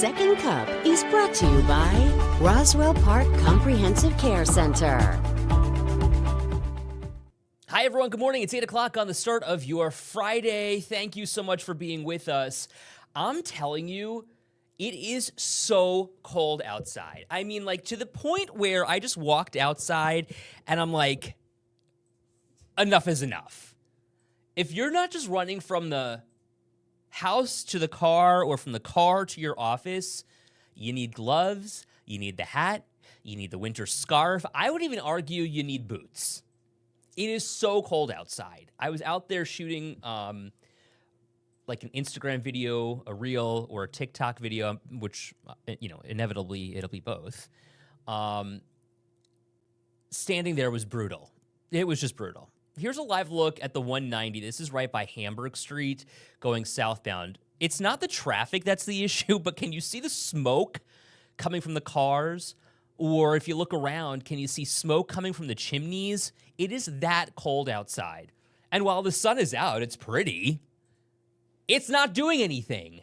Second Cup is brought to you by Roswell Park Comprehensive Care Center. Hi, everyone. Good morning. It's 8 o'clock on the start of your Friday. Thank you so much for being with us. I'm telling you, it is so cold outside. I mean, like, to the point where I just walked outside and I'm like, enough is enough. If you're not just running from the house to the car or from the car to your office, you need gloves, you need the hat, you need the winter scarf. I would even argue you need boots. It is so cold outside. I was out there shooting like an Instagram video, a reel, or a TikTok video, which, inevitably it'll be both. Standing there was brutal. It was just brutal. Here's a live look at the 190. This is right by Hamburg Street going southbound. It's not the traffic that's the issue, but can you see the smoke coming from the cars? Or if you look around, can you see smoke coming from the chimneys? It is that cold outside. And while the sun is out, it's pretty. It's not doing anything.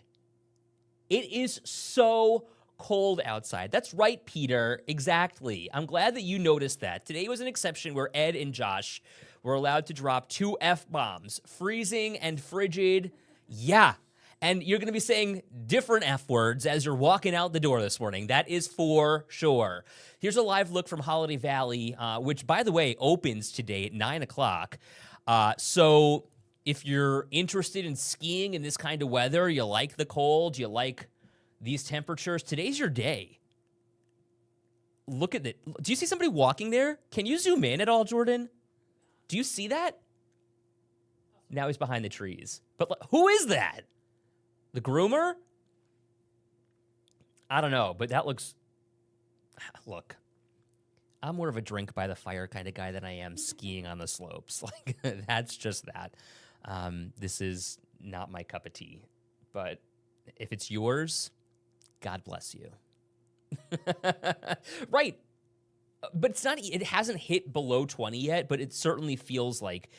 It is so cold outside. That's right, Peter. Exactly. I'm glad that you noticed that. Today was an exception where Ed and Josh were allowed to drop 2 F-bombs, freezing and frigid. Yeah. And you're going to be saying different F words as you're walking out the door this morning. That is for sure. Here's a live look from Holiday Valley, which, by the way, opens today at 9 o'clock. So if you're interested in skiing in this kind of weather, you like the cold, you like these temperatures, today's your day. Look at it. Do you see somebody walking there? Can you zoom in at all, Jordan? Do you see that? Now he's behind the trees. But who is that? The groomer? I don't know, but that looks... Look, I'm more of a drink by the fire kind of guy than I am skiing on the slopes. Like, that's just that. This is not my cup of tea. But if it's yours, God bless you. Right. But it's not, it hasn't hit below 20 yet, but it certainly feels like,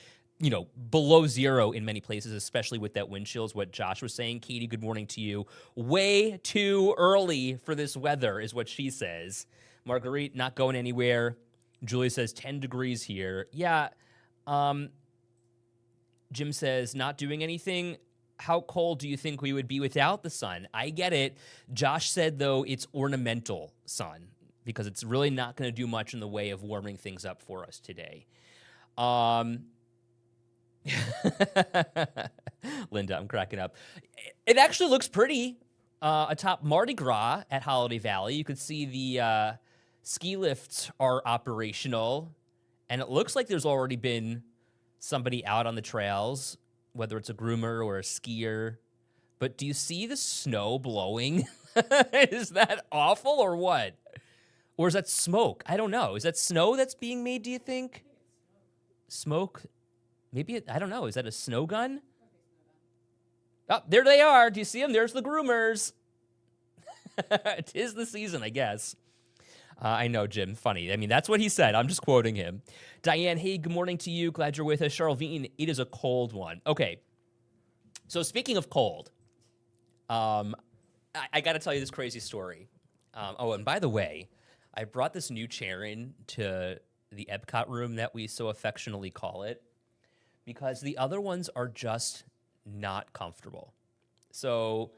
below zero in many places, especially with that wind chill, is what Josh was saying. Katie, good morning to you. Way too early for this weather is what she says. Marguerite, not going anywhere. Julie says 10 degrees here. Yeah. Jim says, not doing anything. How cold do you think we would be without the sun? I get it. Josh said, though, it's ornamental sun, because it's really not going to do much in the way of warming things up for us today. Linda, I'm cracking up. It actually looks pretty atop Mardi Gras at Holiday Valley. You can see the ski lifts are operational, and it looks like there's already been somebody out on the trails, whether it's a groomer or a skier. But do you see the snow blowing? Is that awful or what? Or is that smoke? I don't know. Is that snow that's being made, do you think? Smoke? Maybe, I don't know. Is that a snow gun? Oh, there they are. Do you see them? There's the groomers. It is the season, I guess. I know, Jim. Funny. I mean, that's what he said. I'm just quoting him. Diane, hey, good morning to you. Glad you're with us. Charlevine, it is a cold one. Okay. So speaking of cold, I got to tell you this crazy story. And by the way, I brought this new chair in to the Epcot room that we so affectionately call it, because the other ones are just not comfortable. So,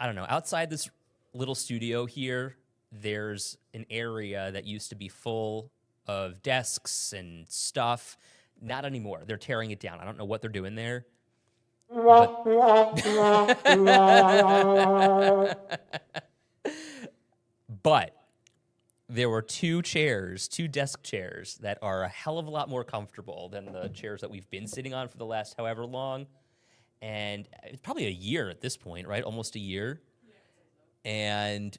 I don't know, outside this little studio here, there's an area that used to be full of desks and stuff. Not anymore. They're tearing it down. I don't know what they're doing there. But there were 2 desk chairs that are a hell of a lot more comfortable than the chairs that we've been sitting on for the last however long. And it's probably a year at this point, right? Almost a year. And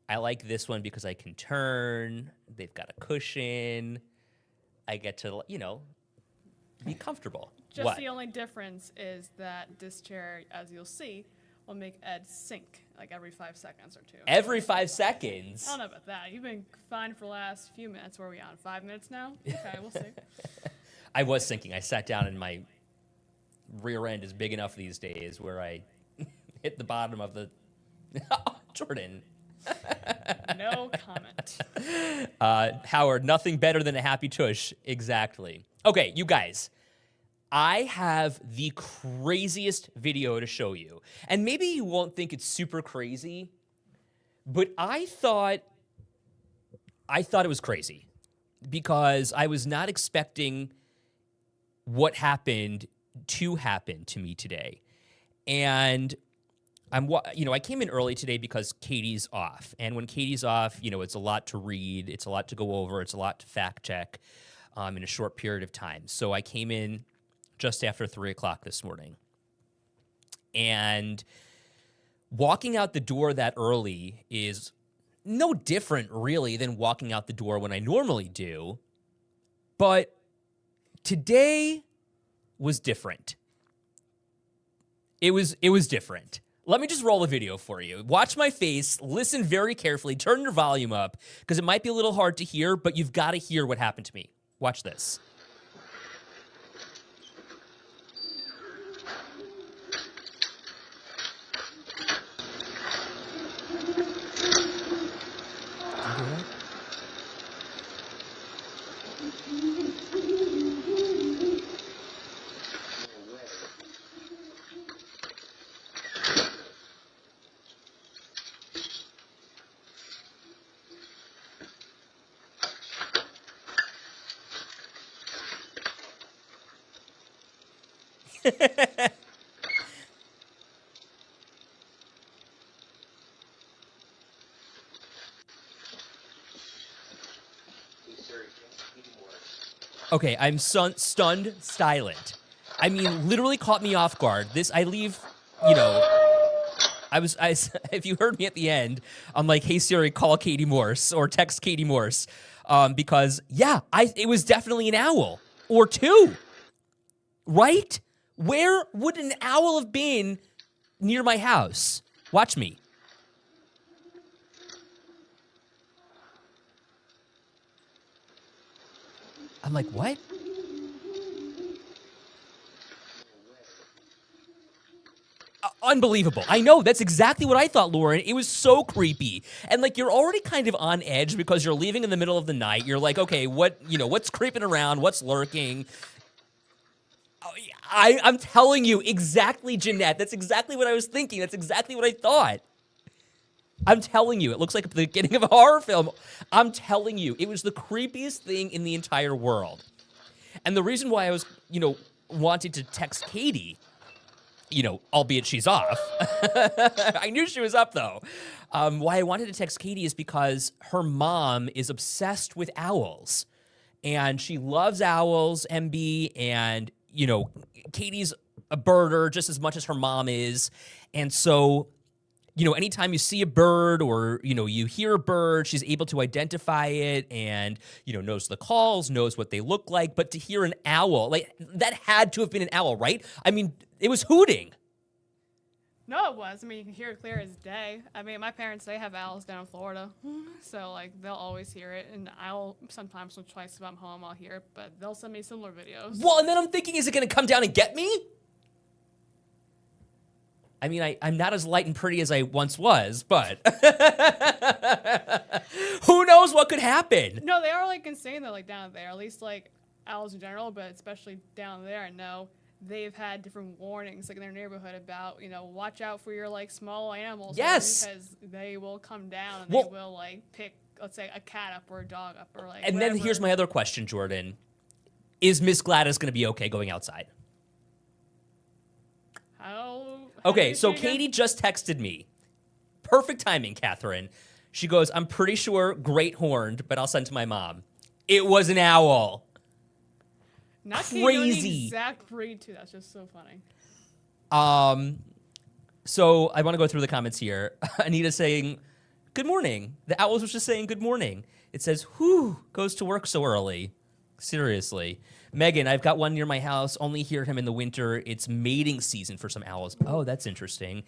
I like this one because I can turn. They've got a cushion. I get to, be comfortable. Just the only difference is that this chair, as you'll see, will make Ed sink like every 5 seconds or 2. Every 5 seconds? I don't know about that. You've been fine for the last few minutes. Where are we on? 5 minutes now? Okay, we'll see. I was sinking. I sat down and my rear end is big enough these days where I hit the bottom of the Jordan. No comment. Howard, nothing better than a happy tush. Exactly. Okay, you guys. I have the craziest video to show you. And maybe you won't think it's super crazy, but I thought it was crazy because I was not expecting what happened to happen to me today. And I came in early today because Katie's off. And when Katie's off, it's a lot to read, it's a lot to go over, it's a lot to fact check in a short period of time. So I came in just after 3 o'clock this morning. And walking out the door that early is no different, really, than walking out the door when I normally do. But today was different. It was different. Let me just roll a video for you. Watch my face, listen very carefully, turn your volume up, because it might be a little hard to hear, but you've got to hear what happened to me. Watch this. Okay, I'm stunned, silent. I mean, literally caught me off guard. If you heard me at the end, I'm like, hey Siri, call Katie Morse or text Katie Morse. Because it was definitely an owl or two, right? Where would an owl have been near my house? Watch me. I'm like, what? Unbelievable. I know. That's exactly what I thought, Lauren. It was so creepy. And like, you're already kind of on edge because you're leaving in the middle of the night. You're like, okay, what's creeping around? What's lurking? I'm telling you exactly, Jeanette. That's exactly what I was thinking. That's exactly what I thought. I'm telling you, it looks like the beginning of a horror film. I'm telling you, it was the creepiest thing in the entire world. And the reason why I was, wanted to text Katie, albeit she's off. I knew she was up, though. Why I wanted to text Katie is because her mom is obsessed with owls. And she loves owls, MB, and, Katie's a birder just as much as her mom is. And so, anytime you see a bird or, you hear a bird, she's able to identify it and, knows the calls, knows what they look like. But to hear an owl, like, that had to have been an owl, right? I mean, it was hooting. No, it was. I mean, you can hear it clear as day. I mean, my parents, they have owls down in Florida. So, like, they'll always hear it. And I'll sometimes, twice if I'm home, I'll hear it. But they'll send me similar videos. Well, and then I'm thinking, is it going to come down and get me? I mean, I'm not as light and pretty as I once was, but who knows what could happen? No, they are, like, insane, though, like, down there. At least, like, owls in general, but especially down there, I know they've had different warnings, like, in their neighborhood about, watch out for your, like, small animals. Yes. Because they will come down and Well, they will, like, pick, let's say, a cat up or a dog up or, like, And whatever. then here's my other question, Jordan. Is Miss Gladys going to be okay going outside? How Okay, do so you again? Katie just texted me. Perfect timing, Catherine. She goes, I'm pretty sure great horned, but I'll send to my mom. It was an owl. Not to give you Crazy. the exact breed, too. That's just so funny. So I want to go through the comments here. Anita saying, good morning. The owls was just saying good morning. It says, whew, goes to work so early. Seriously. Megan, I've got one near my house. Only hear him in the winter. It's mating season for some owls. Oh, that's interesting.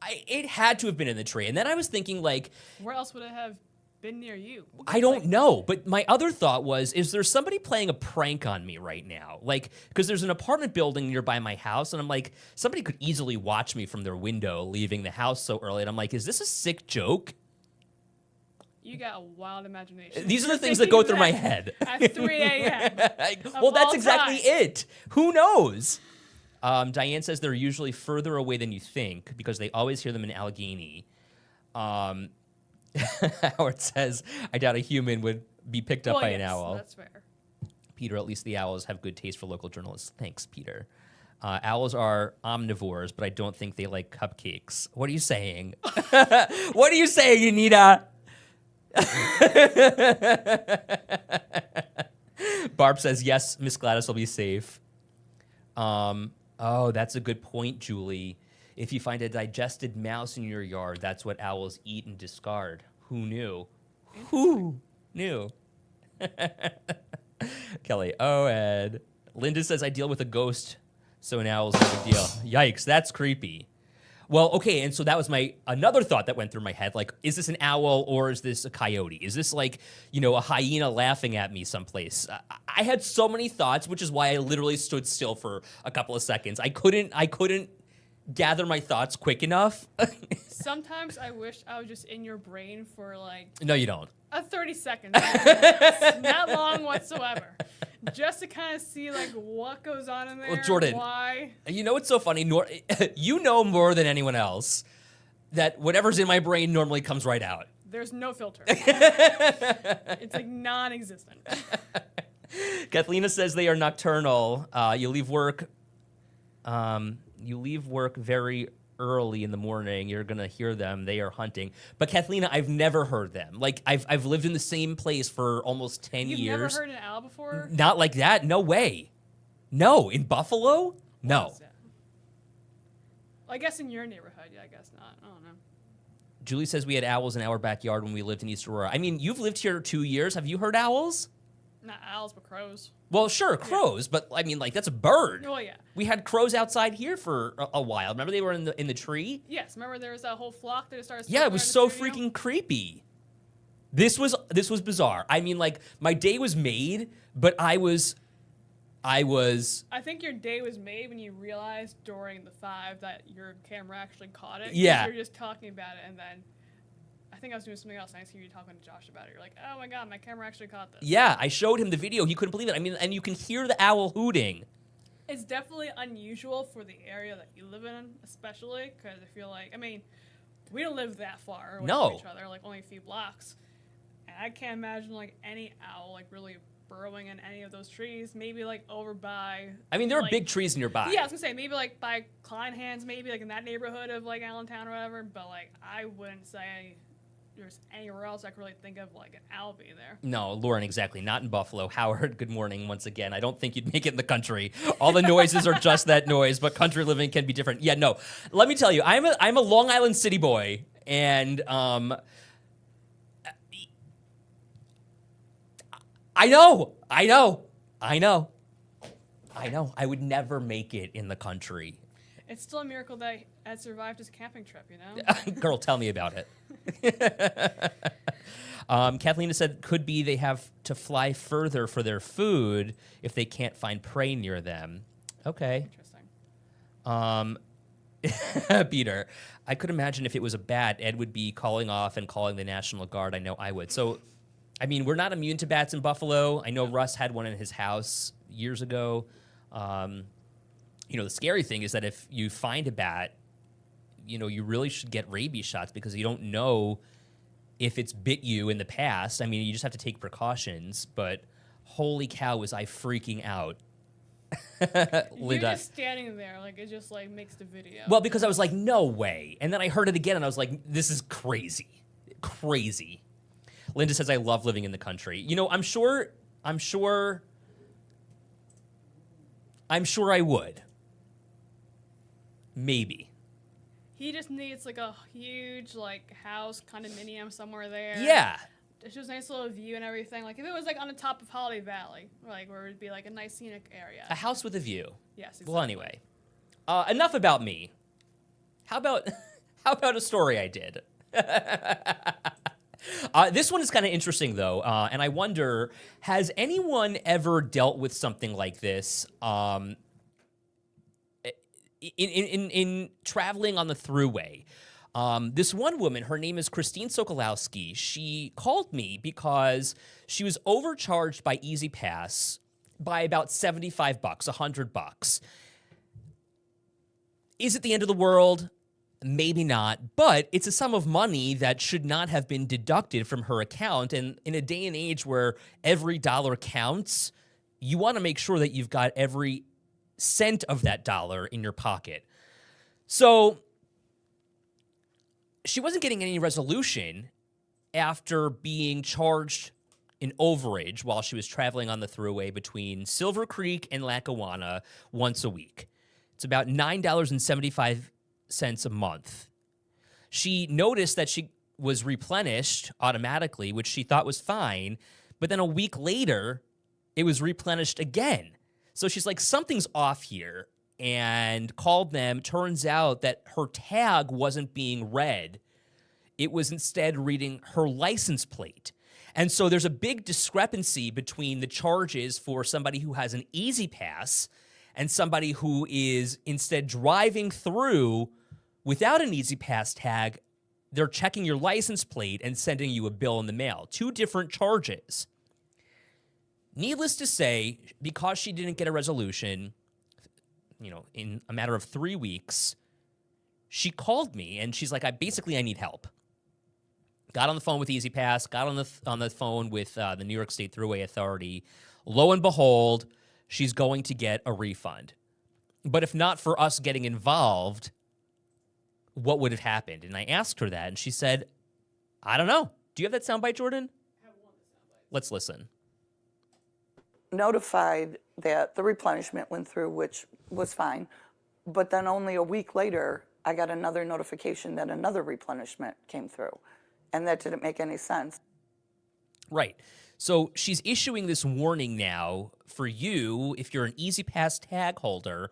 It had to have been in the tree. And then I was thinking, like, Where else would it have been near you? I don't know, but my other thought was, is there somebody playing a prank on me right now? Like, because there's an apartment building nearby my house, and I'm like, somebody could easily watch me from their window leaving the house so early, and I'm like, is this a sick joke? You got a wild imagination. These are the You're things that go thinking through my that head. At 3 a.m. Well, that's all exactly time. it. Who knows? Diane says they're usually further away than you think because they always hear them in Allegheny. Howard says, I doubt a human would be picked up Well, by an yes, owl. That's fair. Peter, at least the owls have good taste for local journalists. Thanks, Peter. Owls are omnivores, but I don't think they like cupcakes. What are you saying? What are you saying, Anita? Barb says, yes, Miss Gladys will be safe. Oh, that's a good point, Julie. If you find a digested mouse in your yard, that's what owls eat and discard. Who knew? Who knew? Kelly, oh, Ed. Linda says, I deal with a ghost, so an owl's no big deal. Yikes, that's creepy. Well, okay, and so that was another thought that went through my head. Like, is this an owl or is this a coyote? Is this like, a hyena laughing at me someplace? I had so many thoughts, which is why I literally stood still for a couple of seconds. I couldn't gather my thoughts quick enough. Sometimes I wish I was just in your brain for like No, you don't. a 30 seconds. Not long whatsoever. Just to kind of see like what goes on in there. Well, Jordan, why? You know what's so funny? You know more than anyone else that whatever's in my brain normally comes right out. There's no filter. It's like non-existent. Kathlena says they are nocturnal. You leave work very early in the morning. You're gonna hear them. They are hunting. But Kathlena, I've never heard them. Like I've lived in the same place for almost 10 You've years. never heard an owl before? Not like that. No way. No, in Buffalo? No. Well, I guess in your neighborhood, yeah, I guess not. I don't know. Julie says we had owls in our backyard when we lived in East Aurora. I mean, you've lived here 2 years. Have you heard owls? Not owls, but crows. Well, sure, crows, but I mean, like, that's a bird. Well, yeah. We had crows outside here for a while. Remember they were in the tree? Yes, remember there was that whole flock that started. Yeah, it was so circling around the freaking creepy. This was bizarre. I mean, like, my day was made, but I was. I think your day was made when you realized during the 5 that your camera actually caught it. 'Cause Yeah. You're just talking about it, and then I think I was doing something else. And I see you talking to Josh about it. You're like, oh my god, my camera actually caught this. Yeah, I showed him the video. He couldn't believe it. I mean, and you can hear the owl hooting. It's definitely unusual for the area that you live in, especially because I feel like, I mean, we don't live that far away No. from each other, like only a few blocks. And I can't imagine like any owl like really burrowing in any of those trees. Maybe like over by. I mean, there are like, big trees nearby. Yeah, I was gonna say maybe like by Kleinhans, maybe like in that neighborhood of like Allentown or whatever. But like I wouldn't say there's anywhere else I could really think of like an owl being there. No, Lauren, exactly. Not in Buffalo. Howard, good morning once again. I don't think you'd make it in the country. All the noises are just that noise, but country living can be different. Yeah, no. Let me tell you, I'm a Long Island City boy, and I know. I would never make it in the country. It's still a miracle that I survived his camping trip, you know? Girl, tell me about it. Kathleen said, could be they have to fly further for their food if they can't find prey near them. Okay. Interesting. Peter, I could imagine if it was a bat, Ed would be calling off and calling the National Guard. I know I would. So, I mean, we're not immune to bats in Buffalo. I know Russ had one in his house years ago. The scary thing is that if you find a bat, you really should get rabies shots because you don't know if it's bit you in the past. I mean, you just have to take precautions, but holy cow, was I freaking out. Linda. You're just standing there, like, it just, like, makes the video. Well, because I was like, no way. And then I heard it again, and I was like, this is crazy. Crazy. Linda says, I love living in the country. I'm sure I would. Maybe. He just needs, like, a huge, like, house condominium somewhere there. Yeah. It's just a nice little view and everything. Like, if it was, like, on the top of Holiday Valley, like, where it would be, like, a nice scenic area. A house with a view. Yes, exactly. Well, anyway. Enough about me. How about a story I did? This one is kind of interesting, though, and I wonder, has anyone ever dealt with something like this in traveling on the thruway? This one woman, her name is Christine Sokolowski. She called me because she was overcharged by Easy Pass by about $75, $100. Is it the end of the world? Maybe not, but it's a sum of money that should not have been deducted from her account. And in a day and age where every dollar counts, you want to make sure that you've got every cent of that dollar in your pocket. So she wasn't getting any resolution after being charged an overage while she was traveling on the thruway between Silver Creek and Lackawanna once a week. It's about $9.75 a month. She noticed that she was replenished automatically, which she thought was fine, but then a week later, it was replenished again. So she's like, something's off here, and called them. Turns out that her tag wasn't being read. It was instead reading her license plate. And so there's a big discrepancy between the charges for somebody who has an Easy Pass and somebody who is instead driving through without an Easy Pass tag. They're checking your license plate and sending you a bill in the mail. Two different charges. Needless to say, because she didn't get a resolution, in a matter of 3 weeks, she called me and she's like, I need help. Got on the phone with Easy Pass, got on the phone with the New York State Thruway Authority. Lo and behold, she's going to get a refund. But if not for us getting involved, what would have happened? And I asked her that, and she said, I don't know. Do you have that soundbite, Jordan? I have one soundbite. Let's listen. Notified that the replenishment went through, which was fine. But then only a week later, I got another notification that another replenishment came through. And that didn't make any sense. Right. So she's issuing this warning now for you, if you're an Easy Pass tag holder,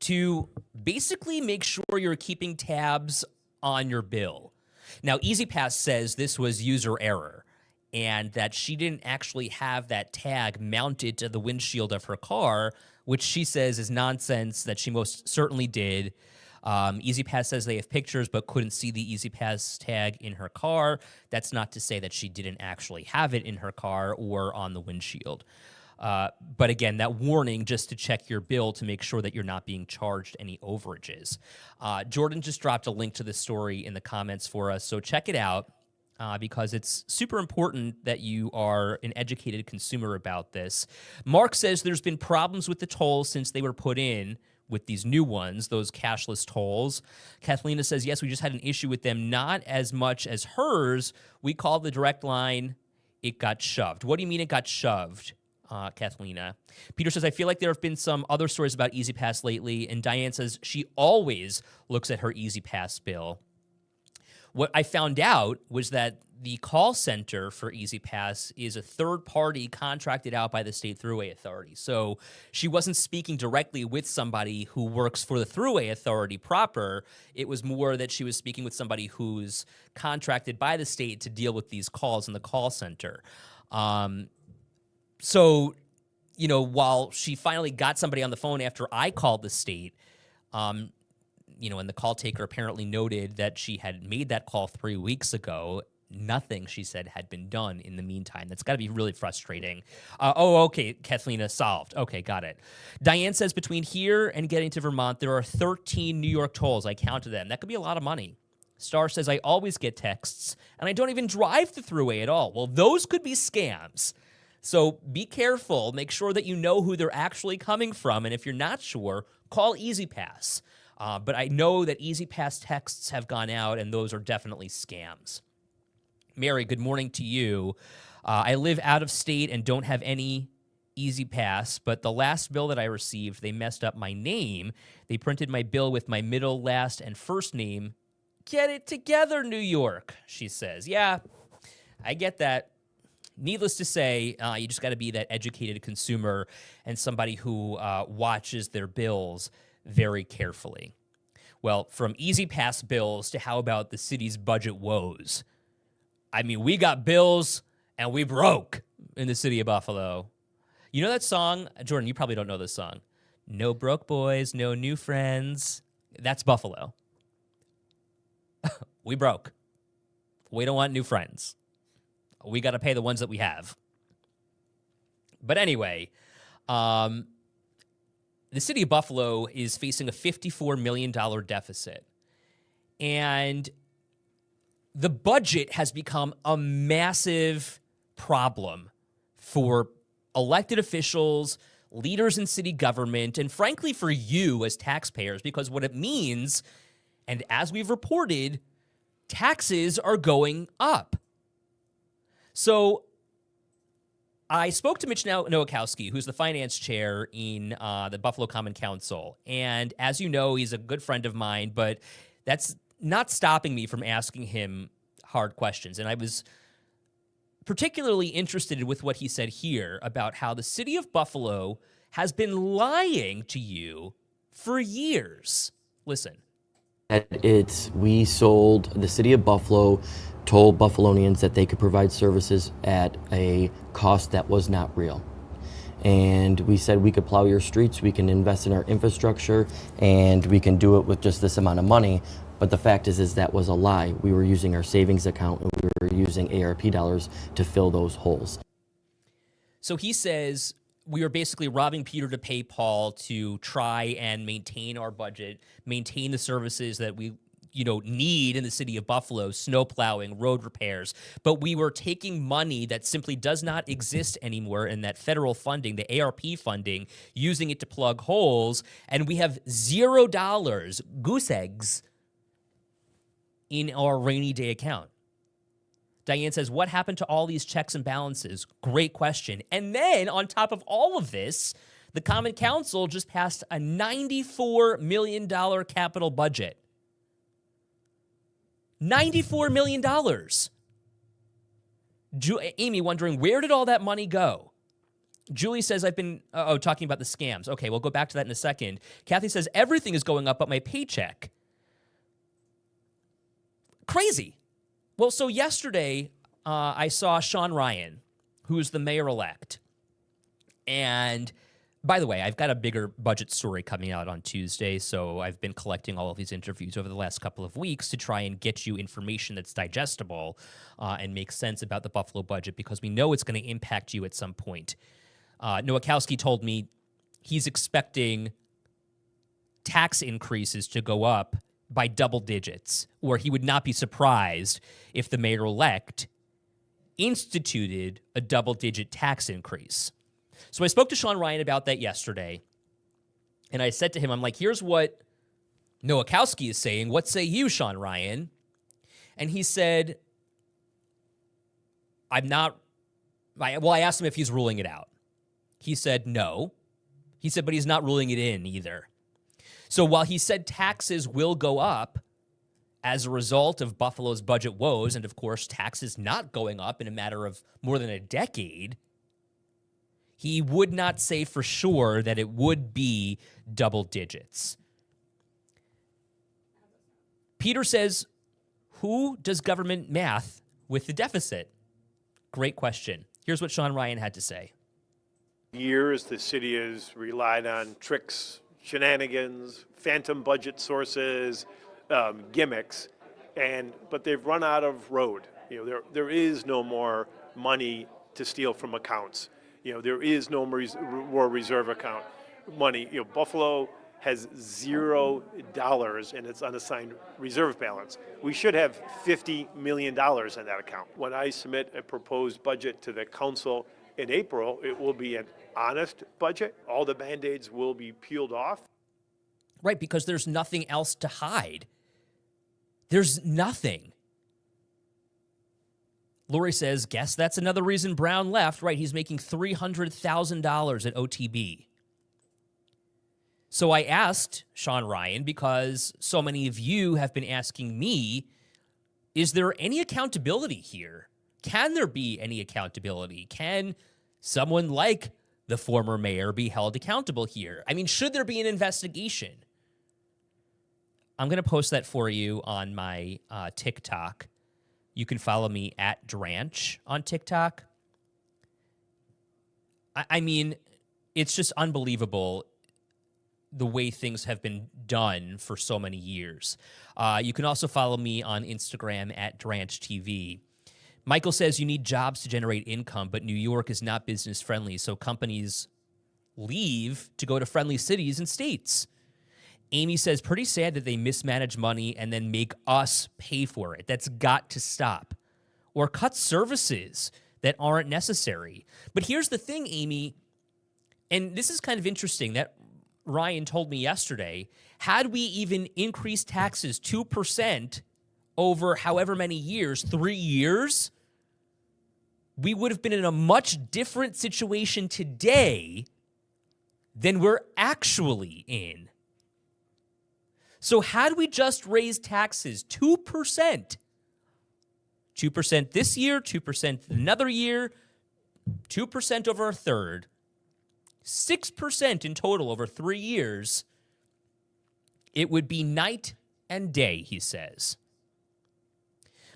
to basically make sure you're keeping tabs on your bill. Now, Easy Pass says this was user error and that she didn't actually have that tag mounted to the windshield of her car, which she says is nonsense, that she most certainly did. Easy Pass says they have pictures but couldn't see the Easy Pass tag in her car. That's not to say that she didn't actually have it in her car or on the windshield. But again, that warning just to check your bill to make sure that you're not being charged any overages. Jordan just dropped a link to this story in the comments for us, so check it out because it's super important that you are an educated consumer about this. Mark says there's been problems with the tolls since they were put in with these new ones, those cashless tolls. Kathlena says, yes, we just had an issue with them, not as much as hers. We called the direct line. It got shoved. What do you mean it got shoved, Kathlena? Peter says, I feel like there have been some other stories about Easy Pass lately, and Diane says she always looks at her Easy Pass bill. What I found out was that the call center for Easy Pass is a third party contracted out by the State Thruway Authority. So she wasn't speaking directly with somebody who works for the Thruway Authority proper. It was more that she was speaking with somebody who's contracted by the state to deal with these calls in the call center. So, while she finally got somebody on the phone after I called the state, and the call taker apparently noted that she had made that call 3 weeks ago. Nothing, she said, had been done in the meantime. That's got to be really frustrating. Okay, Kathlena, solved. Okay, got it. Diane says between here and getting to Vermont, there are 13 New York tolls. I counted them. That could be a lot of money. Star says, I always get texts, and I don't even drive the thruway at all. Well, those could be scams. So be careful. Make sure that you know who they're actually coming from, and if you're not sure, call Easy Pass. But I know that Easy Pass texts have gone out, and those are definitely scams. Mary, good morning to you. I live out of state and don't have any Easy Pass, but the last bill that I received, they messed up my name. They printed my bill with my middle, last, and first name. Get it together, New York, she says. Yeah, I get that. Needless to say, you just got to be that educated consumer and somebody who watches their bills very carefully. Well, from Easy Pass bills to how about the city's budget woes? I mean, we got bills and we broke in the city of Buffalo. You know that song? Jordan, you probably don't know this song. No broke boys, no new friends. That's Buffalo. We broke. We don't want new friends. We got to pay the ones that we have. But anyway, the city of Buffalo is facing a $54 million deficit. And the budget has become a massive problem for elected officials, leaders in city government, and frankly for you as taxpayers, because what it means, and as we've reported, taxes are going up. So I spoke to Mitch Nowakowski, who's the finance chair in the Buffalo Common Council. And as you know, he's a good friend of mine, but that's not stopping me from asking him hard questions. And I was particularly interested with what he said here about how the city of Buffalo has been lying to you for years. Listen. We sold, the city of Buffalo told Buffalonians that they could provide services at a cost that was not real. And we said we could plow your streets, we can invest in our infrastructure, and we can do it with just this amount of money. But the fact is that was a lie. We were using our savings account and we were using ARP dollars to fill those holes. So he says we are basically robbing Peter to pay Paul to try and maintain our budget, maintain the services that we need in the city of Buffalo, snow plowing, road repairs. But we were taking money that simply does not exist anymore in that federal funding, the ARP funding, using it to plug holes. And we have $0, goose eggs, in our rainy day account. Diane says, what happened to all these checks and balances? Great question. And then on top of all of this, the Common Council just passed a $94 million capital budget. $94 million. Amy wondering, where did all that money go? Julie says, I've been, talking about the scams. Okay, we'll go back to that in a second. Kathy says, everything is going up but my paycheck. Crazy. Well, so yesterday, I saw Sean Ryan, who's the mayor-elect. And by the way, I've got a bigger budget story coming out on Tuesday, so I've been collecting all of these interviews over the last couple of weeks to try and get you information that's digestible and makes sense about the Buffalo budget, because we know it's going to impact you at some point. Nowakowski told me he's expecting tax increases to go up by double digits, or he would not be surprised if the mayor-elect instituted a double-digit tax increase. So I spoke to Sean Ryan about that yesterday, and I said to him, I'm like, here's what Nowakowski is saying. What say you, Sean Ryan? And he said, I asked him if he's ruling it out. He said no. He said, but he's not ruling it in either. So while he said taxes will go up as a result of Buffalo's budget woes, and of course taxes not going up in a matter of more than a decade, he would not say for sure that it would be double digits. Peter says, who does government math with the deficit? Great question. Here's what Sean Ryan had to say. Years the city has relied on tricks, shenanigans, phantom budget sources, gimmicks, but they've run out of road. There is no more money to steal from accounts. There is no more reserve account money. Buffalo has $0 in its unassigned reserve balance. We should have $50 million in that account. When I submit a proposed budget to the council in April, it will be an honest budget. All the Band-Aids will be peeled off. Right, because there's nothing else to hide. There's nothing. Lori says, guess that's another reason Brown left. Right, he's making $300,000 at OTB. So I asked Sean Ryan, because so many of you have been asking me, is there any accountability here? Can there be any accountability? Can someone like the former mayor be held accountable here? I mean, should there be an investigation? I'm going to post that for you on my TikTok. You can follow me at Dranch on TikTok. I mean, it's just unbelievable the way things have been done for so many years. You can also follow me on Instagram at Dranch TV. Michael says you need jobs to generate income, but New York is not business friendly, so companies leave to go to friendly cities and states. Amy says, pretty sad that they mismanage money and then make us pay for it. That's got to stop. Or cut services that aren't necessary. But here's the thing, Amy, and this is kind of interesting that Ryan told me yesterday. Had we even increased taxes 2% over however many years, 3 years, we would have been in a much different situation today than we're actually in. So had we just raised taxes 2%, 2% this year, 2% another year, 2% over a third, 6% in total over 3 years, it would be night and day, he says.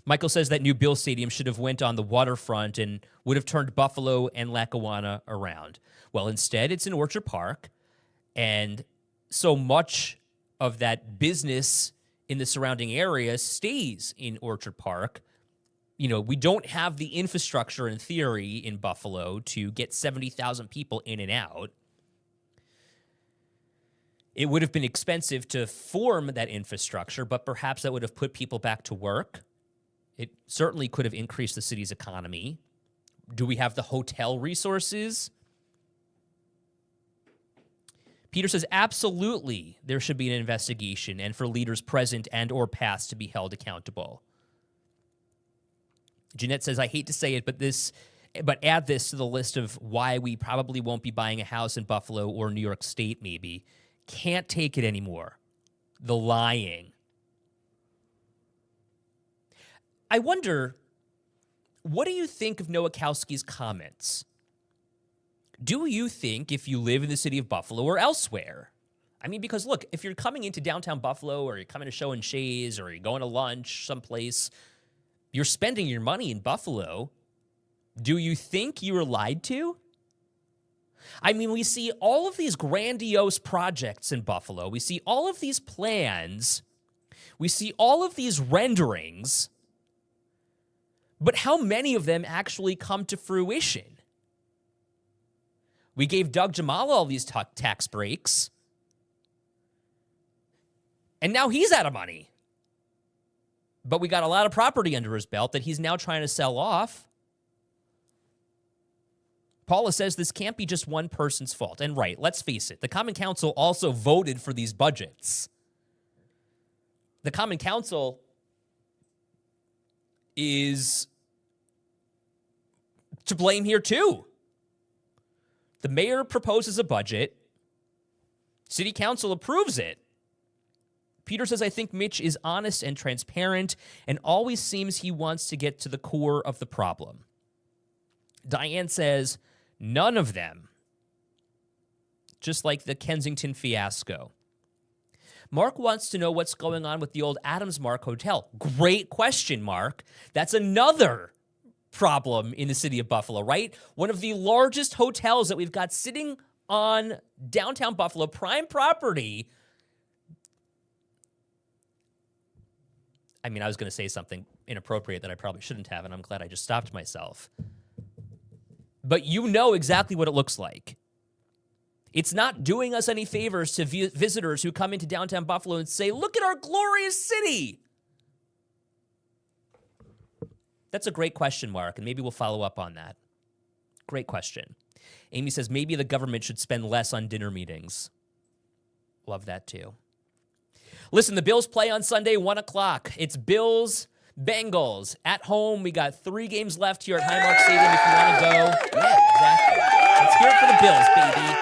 Michael says that new Bill Stadium should have went on the waterfront and would have turned Buffalo and Lackawanna around. Well, instead, it's in Orchard Park, and so much of that business in the surrounding area stays in Orchard Park. You know, we don't have the infrastructure in theory in Buffalo to get 70,000 people in and out. It would have been expensive to form that infrastructure, but perhaps that would have put people back to work. It certainly could have increased the city's economy. Do we have the hotel resources? Peter says, absolutely, there should be an investigation and for leaders present and or past to be held accountable. Jeanette says, I hate to say it, but add this to the list of why we probably won't be buying a house in Buffalo or New York State, maybe. Can't take it anymore. The lying. I wonder, what do you think of Nowakowski's comments? Do you think if you live in the city of Buffalo or elsewhere, I mean, because look, if you're coming into downtown Buffalo or you're coming to Show and Shays or you're going to lunch someplace, you're spending your money in Buffalo. Do you think you were lied to? I mean, we see all of these grandiose projects in Buffalo. We see all of these plans. We see all of these renderings. But how many of them actually come to fruition? We gave Doug Jamala all these tax breaks. And now he's out of money. But we got a lot of property under his belt that he's now trying to sell off. Paula says this can't be just one person's fault. And right, let's face it, the Common Council also voted for these budgets. The Common Council is to blame here too. The mayor proposes a budget. City Council approves it. Peter says, I think Mitch is honest and transparent and always seems he wants to get to the core of the problem. Diane says, none of them. Just like the Kensington fiasco. Mark wants to know what's going on with the old Adams Mark Hotel. Great question, Mark. That's another problem in the city of Buffalo, right? One of the largest hotels that we've got sitting on downtown Buffalo, prime property. I mean, I was going to say something inappropriate that I probably shouldn't have, and I'm glad I just stopped myself. But you know exactly what it looks like. It's not doing us any favors to visitors who come into downtown Buffalo and say, look at our glorious city. That's a great question, Mark, and maybe we'll follow up on that. Great question. Amy says, maybe the government should spend less on dinner meetings. Love that, too. Listen, the Bills play on Sunday, 1 o'clock. It's Bills, Bengals. At home, we got 3 games left here at Highmark Stadium if you want to go. Yeah, exactly. Let's hear it for the Bills, baby.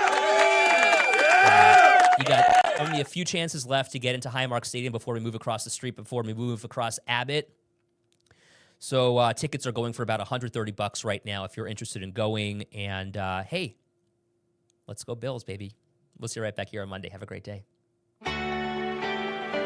You got only a few chances left to get into Highmark Stadium before we move across the street, before we move across Abbott. So tickets are going for about $130 right now if you're interested in going. And hey, let's go Bills, baby. We'll see you right back here on Monday. Have a great day.